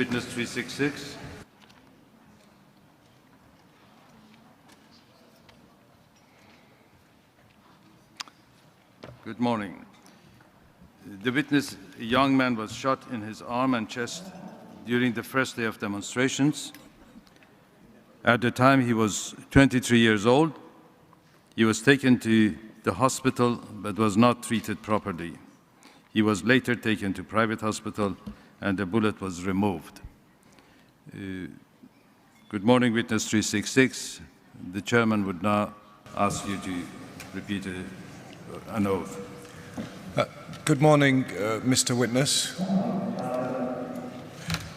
Witness 366. Good morning. The witness, a young man, was shot in his arm and chest during the first day of demonstrations. At the time, he was 23 years old. He was taken to the hospital but was not treated properly. He was later taken to private hospital and the bullet was removed. Good morning, Witness 366. The chairman would now ask you to repeat an oath. Good morning, Mr. Witness.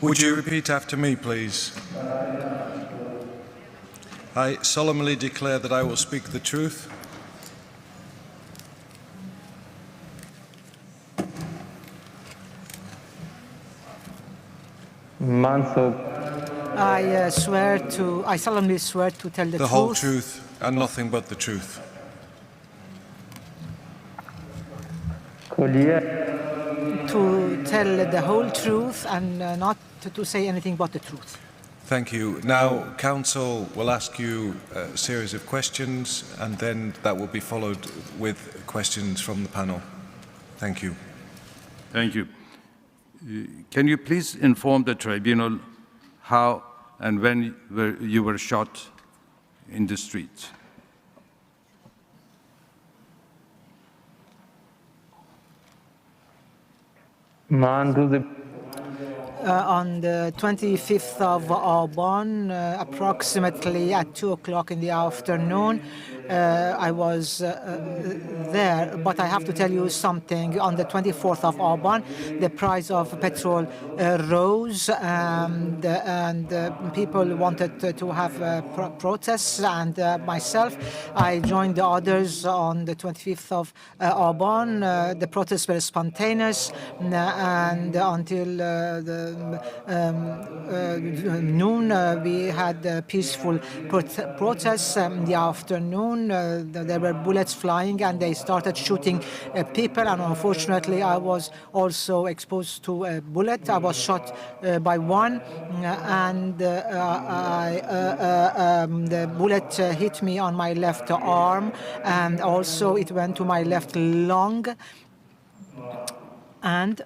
Would you repeat after me, please? I solemnly declare that I will speak the truth. I solemnly swear to tell the truth. The whole truth and nothing but the truth. To tell the whole truth and not to say anything but the truth. Thank you. Now, counsel will ask you a series of questions, and then that will be followed with questions from the panel. Thank you. Thank you. Can you please inform the tribunal how and when you were shot in the street? On the 25th of Aban, approximately at 2 o'clock in the afternoon, I was there, but I have to tell you something. On the 24th of Aban, the price of petrol rose, and people wanted to have protests, and myself, I joined the others on the 25th of Aban. The protests were spontaneous, and until noon, we had peaceful protests. In the afternoon, there were bullets flying and they started shooting people, and unfortunately I was also exposed to a bullet. I was shot by one, and the bullet hit me on my left arm, and also it went to my left lung. And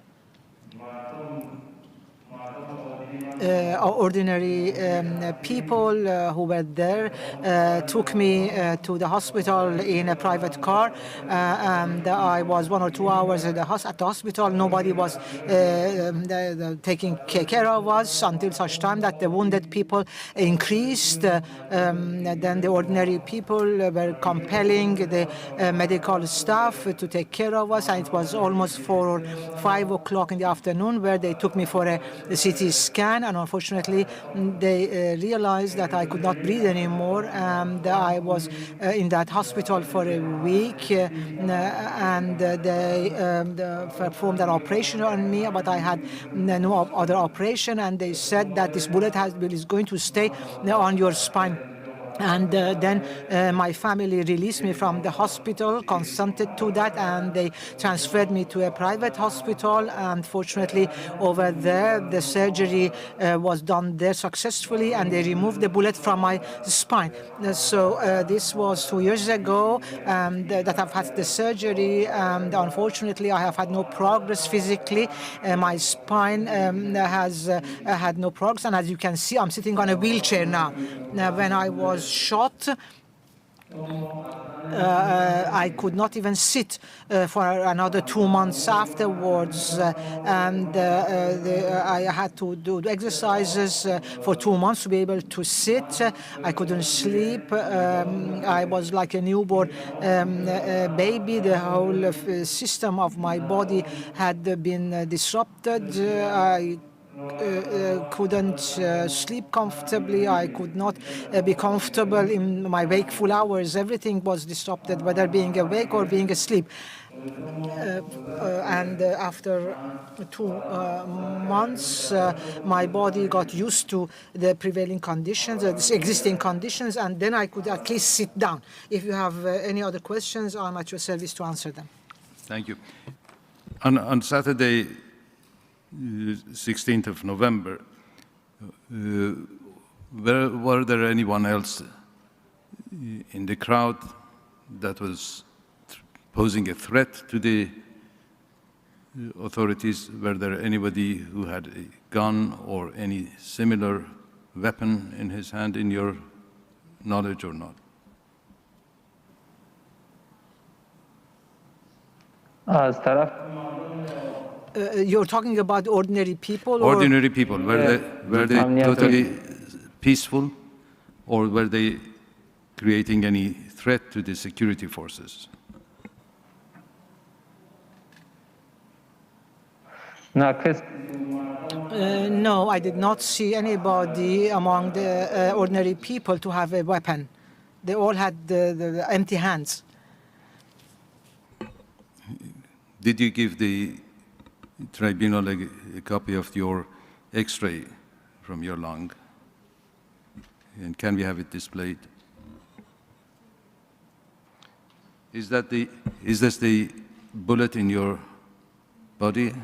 ordinary people who were there took me to the hospital in a private car, and I was 1 or 2 hours at the hospital. Nobody was taking care of us until such time that the wounded people increased. Then the ordinary people were compelling the medical staff to take care of us, and it was almost 4 or 5 o'clock in the afternoon where they took me for a CT scan. And unfortunately, they realized that I could not breathe anymore, and I was in that hospital for a week, and they performed an operation on me, but I had no other operation, and they said that this bullet is going to stay on your spine. And then my family released me from the hospital, consented to that, and they transferred me to a private hospital. And fortunately, over there, the surgery was done there successfully, and they removed the bullet from my spine. So this was 2 years ago that I've had the surgery, and unfortunately, I have had no progress physically. My spine has had no progress, and as you can see, I'm sitting on a wheelchair now. When I was shot, I could not even sit for another 2 months afterwards, and I had to do exercises for 2 months to be able to sit. I couldn't sleep. I was like a newborn baby. The whole system of my body had been disrupted. I couldn't sleep comfortably. I could not be comfortable in my wakeful hours. Everything was disrupted, whether being awake or being asleep. And after 2 months, my body got used to the prevailing conditions, the existing conditions, and then I could at least sit down. If you have any other questions, I'm at your service to answer them. Thank you. On Saturday, 16th of November, Were there anyone else in the crowd that was posing a threat to the authorities? Were there anybody who had a gun or any similar weapon in his hand, in your knowledge, or not? You're talking about ordinary people? Ordinary people, were they totally peaceful, or were they creating any threat to the security forces? No, I did not see anybody among the ordinary people to have a weapon. They all had the empty hands. Did you give the tribunal a copy of your X-ray from your lung? And can we have it displayed? Is this the bullet in your body?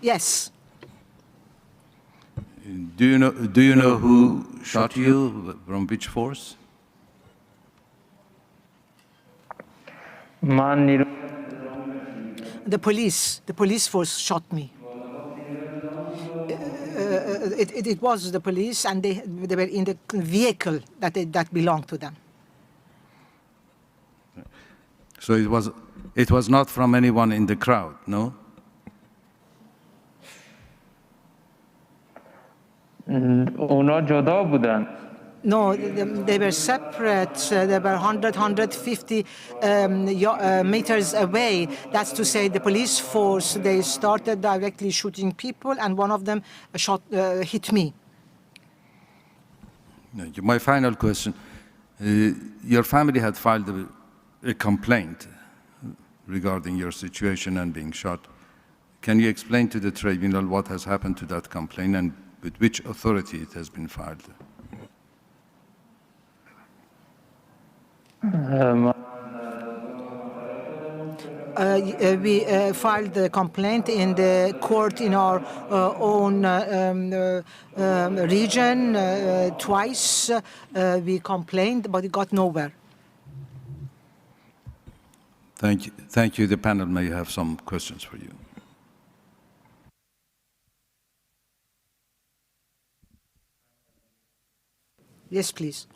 Yes. Do you know who shot you, from which force? The police force shot me. It was the police, and they were in the vehicle that belonged to them. So it was not from anyone in the crowd, no? No, they were separate. They were 100, 150 meters away. That's to say, the police force, they started directly shooting people, and one of them hit me. My final question. Your family had filed a complaint regarding your situation and being shot. Can you explain to the tribunal what has happened to that complaint and with which authority it has been filed? We filed the complaint in the court in our own region twice. We complained, but it got nowhere. Thank you. Thank you. The panel may have some questions for you. Yes, please.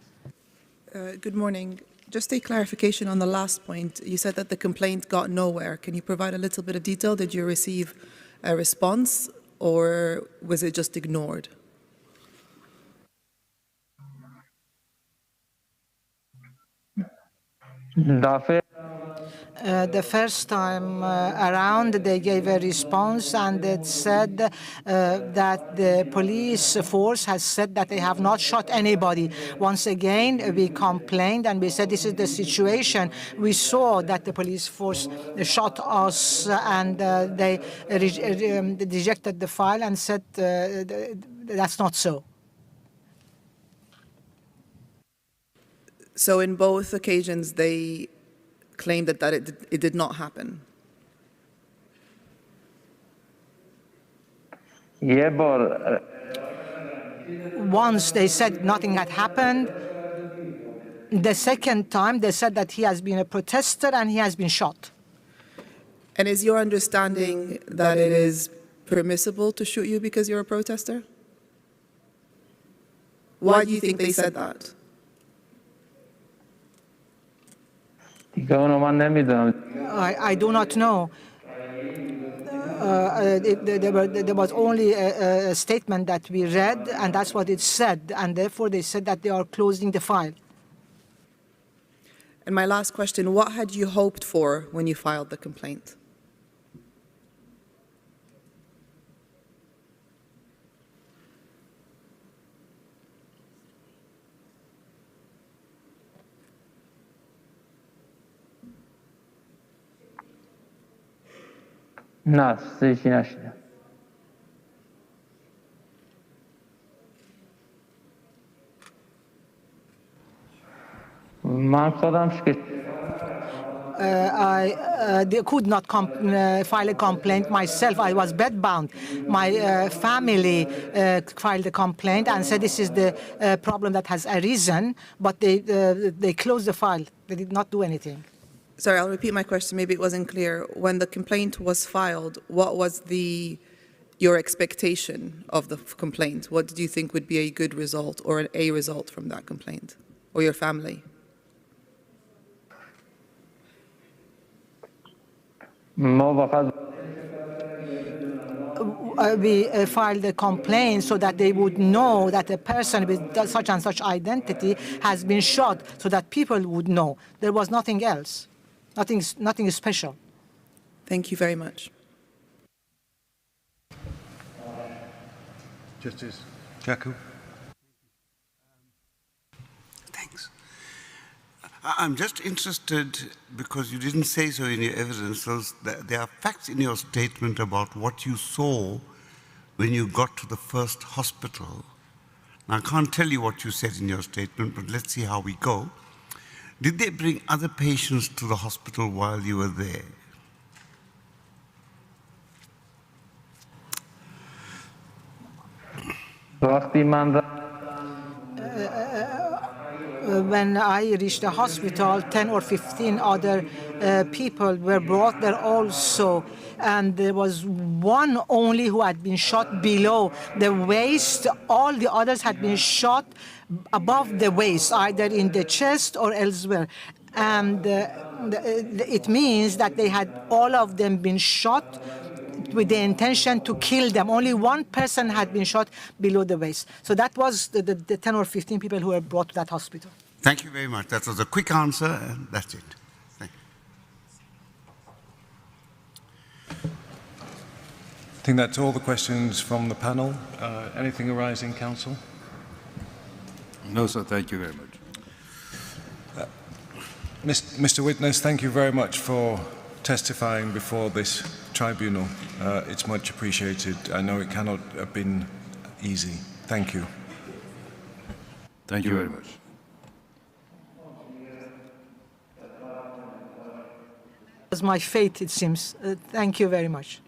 Good morning. Just a clarification on the last point. You said that the complaint got nowhere. Can you provide a little bit of detail? Did you receive a response, or was it just ignored? The first time around, they gave a response, and it said that the police force has said that they have not shot anybody. Once again, we complained, and we said this is the situation. We saw that the police force shot us, and they rejected the file and said that's not so. So in both occasions, they claimed that it did not happen. Once they said nothing had happened. The second time they said that he has been a protester and he has been shot. And is your understanding that it is permissible to shoot you because you're a protester? Why do you think they said that? I do not know. There was only a statement that we read, and that's what it said, and therefore they said that they are closing the file. And my last question, what had you hoped for when you filed the complaint? نه چیزی نشیدم. من خودم they could not file a complaint myself. I was bedbound. My family filed a complaint and said this is the problem that has arisen, but they closed the file. They did not do anything. Sorry, I'll repeat my question. Maybe it wasn't clear. When the complaint was filed, what was your expectation of the complaint? What did you think would be a good result or a result from that complaint, or your family? We filed a complaint so that they would know that a person with such and such identity has been shot, so that people would know. There was nothing else, nothing special. Thank you very much. Justice Jaku. Thanks. I'm just interested, because you didn't say so in your evidence, there are facts in your statement about what you saw when you got to the first hospital. Now, I can't tell you what you said in your statement, but let's see how we go. Did they bring other patients to the hospital while you were there? When I reached the hospital, 10 or 15 other people were brought there also. And there was one only who had been shot below the waist. All the others had been shot above the waist, either in the chest or elsewhere. And it means that they had all of them been shot with the intention to kill them. Only one person had been shot below the waist. So that was the 10 or 15 people who were brought to that hospital. Thank you very much. That was a quick answer, and that's it. Thank you. I think that's all the questions from the panel. Anything arising, Council? No, sir. Thank you very much. Mr. Witness, thank you very much for testifying before this tribunal. It's much appreciated. I know it cannot have been easy. Thank you. Thank you very much. It was my fate, it seems. Thank you very much.